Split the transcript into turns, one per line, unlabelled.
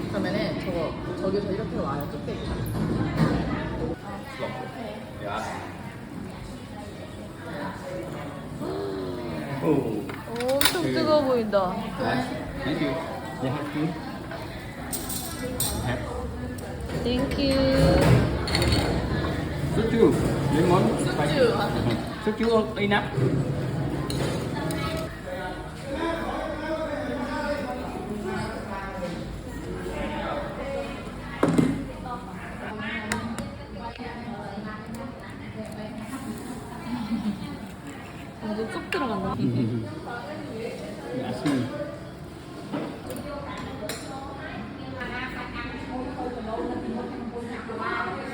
그러면은 저기서 이렇게 와요. 뚝배기.
Dạ. 오.
엄청 뜨거워 보인다.
Thank you. Yeah, have
땡큐.
Soju, lemon,
소주.
soju enough.
완전 쏙 들어간다.
That's me.